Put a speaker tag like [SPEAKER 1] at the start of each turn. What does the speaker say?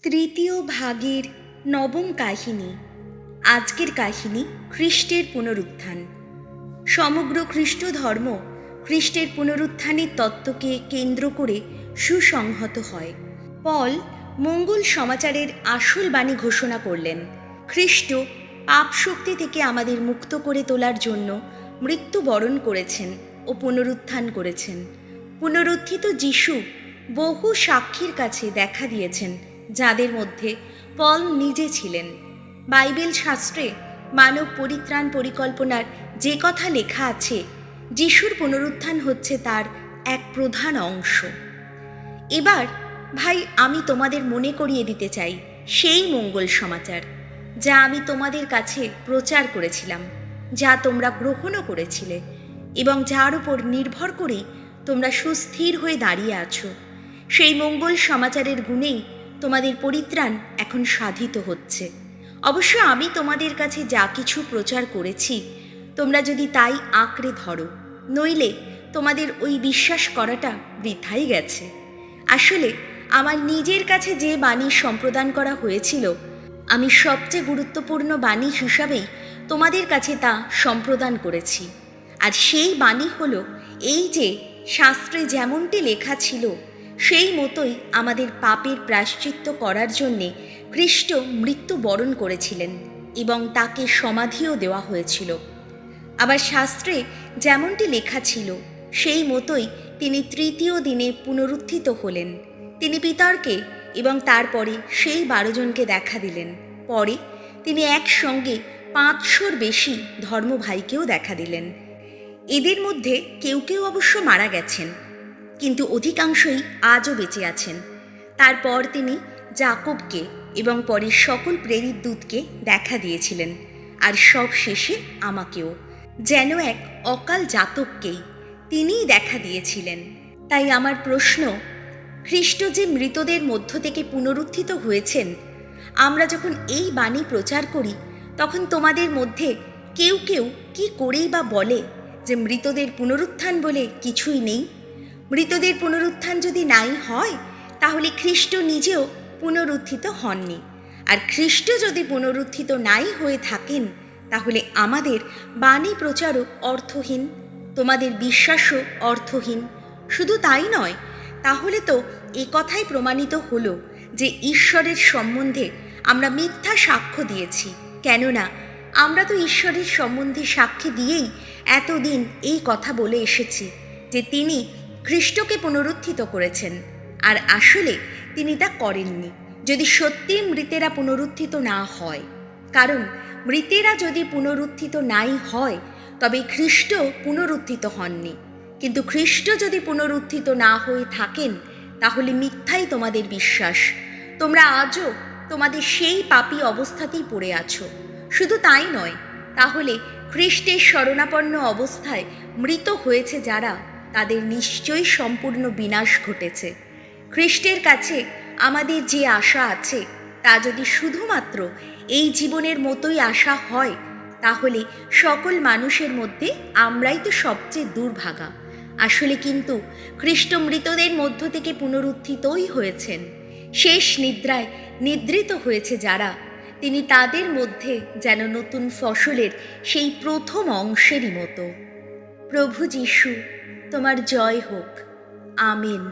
[SPEAKER 1] তৃতীয় ভাগের নবম কাহিনী। আজকের কাহিনী খ্রিস্টের পুনরুত্থান। সমগ্র খ্রিস্ট ধর্ম খ্রিস্টের পুনরুত্থানের তত্ত্বকে কেন্দ্র করে সুসংহত হয়। পল মঙ্গল সমাচারের আসল বাণী ঘোষণা করলেন। খ্রিস্ট পাপ শক্তি থেকে আমাদের মুক্ত করে তোলার জন্য মৃত্যুবরণ করেছেন ও পুনরুত্থান করেছেন। পুনরুত্থিত যিশু বহু সাক্ষীর কাছে দেখা দিয়েছেন, যাদের মধ্যে পল নিজে ছিলেন। বাইবেল শাস্ত্রে মানব পরিত্রাণ পরিকল্পনার যে কথা লেখা আছে, যিশুর পুনরুত্থান হচ্ছে তার এক প্রধান অংশ। এবার ভাই, আমি তোমাদের মনে করিয়ে দিতে চাই সেই মঙ্গল সমাচার যা আমি তোমাদের কাছে প্রচার করেছিলাম, যা তোমরা গ্রহণও করেছিলে এবং যার উপর নির্ভর করেই তোমরা সুস্থির হয়ে দাঁড়িয়ে আছো। সেই মঙ্গল সমাচারের গুণেই তোমাদের পরিত্রাণ এখন সাধিত হচ্ছে। অবশ্য আমি তোমাদের কাছে যা কিছু প্রচার করেছি, তোমরা যদি তাই আঁকড়ে ধরো, নইলে তোমাদের ওই বিশ্বাস করাটা বৃথাই গেছে। আসলে আমার নিজের কাছে যে বাণী সম্প্রদান করা হয়েছিল, আমি সবচেয়ে গুরুত্বপূর্ণ বাণী হিসাবেই তোমাদের কাছে তা সম্প্রদান করেছি। আর সেই বাণী হলো এই যে, শাস্ত্রে যেমনটি লেখা ছিল সেই মতোই আমাদের পাপের প্রায়শ্চিত্ত করার জন্যে খ্রিস্ট মৃত্যুবরণ করেছিলেন এবং তাকে সমাধিও দেওয়া হয়েছিল। আবার শাস্ত্রে যেমনটি লেখা ছিল সেই মতোই তিনি তৃতীয় দিনে পুনরুত্থিত হলেন। তিনি পিতরকে এবং তারপরে সেই 12 জনকে দেখা দিলেন। পরে তিনি একসঙ্গে 500-র বেশি ধর্মভাইকেও দেখা দিলেন। এদের মধ্যে কেউ কেউ অবশ্য মারা গেছেন, কিন্তু অধিকাংশই আজও বেঁচে আছেন। তারপর তিনি যাকবকে এবং পরে সকল প্রেরিত দূতকে দেখা দিয়েছিলেন, আর সব শেষে আমাকেও, যেন এক অকাল জাতককেই তিনিই দেখা দিয়েছিলেন। তাই আমার প্রশ্ন, খ্রিস্ট যে মৃতদের মধ্য থেকে পুনরুত্থিত হয়েছেন, আমরা যখন এই বাণী প্রচার করি, তখন তোমাদের মধ্যে কেউ কেউ কি করেই বা বলে যে মৃতদের পুনরুত্থান বলে কিছুই নেই। মৃতদের পুনরুত্থান যদি নাই হয়, তাহলে খ্রিস্ট নিজেও পুনরুত্থিত হননি। আর খ্রিস্ট যদি পুনরুত্থিত নাই হয়ে থাকেন, তাহলে আমাদের বাণী প্রচারও অর্থহীন, তোমাদের বিশ্বাসও অর্থহীন। শুধু তাই নয়, তাহলে তো এ কথাই প্রমাণিত হলো যে ঈশ্বরের সম্বন্ধে আমরা মিথ্যা সাক্ষ্য দিয়েছি। কেননা আমরা তো ঈশ্বরের সম্বন্ধে সাক্ষী দিয়েই এতদিন এই কথা বলে এসেছি যে তিনি খ্রিস্টকে পুনরুত্থিত করেছেন, আর আসলে তিনি তা করেননি। যদি সত্যি মৃতেরা পুনরুত্থিত না হয়, কারণ মৃতেরা যদি পুনরুত্থিত নাই হয়, তবে খ্রিস্ট পুনরুত্থিত হননি। কিন্তু খ্রিস্ট যদি পুনরুত্থিত না হয়ে থাকেন, তাহলে মিথ্যাই তোমাদের বিশ্বাস। তোমরা আজও তোমাদের সেই পাপী অবস্থাতেই পড়ে আছো। শুধু তাই নয়, তাহলে খ্রিস্টের শরণাপন্ন অবস্থায় মৃত হয়েছে যারা, তাদের নিশ্চয়ই সম্পূর্ণ বিনাশ ঘটেছে। খ্রিস্টের কাছে আমাদের যে আশা আছে, তা যদি শুধুমাত্র এই জীবনের মতোই আশা হয়, তাহলে সকল মানুষের মধ্যে আমরাই তো সবচেয়ে দুর্ভাগা। আসলে কিন্তু খ্রিস্ট মৃতদের মধ্য থেকে পুনরুত্থিতই হয়েছেন। শেষ নিদ্রায় নিদ্রিত হয়েছে যারা, তিনি তাদের মধ্যে যেন নতুন ফসলের সেই প্রথম অংশেরই মতো। প্রভু যীশু, তোমার জয় হোক। আমেন।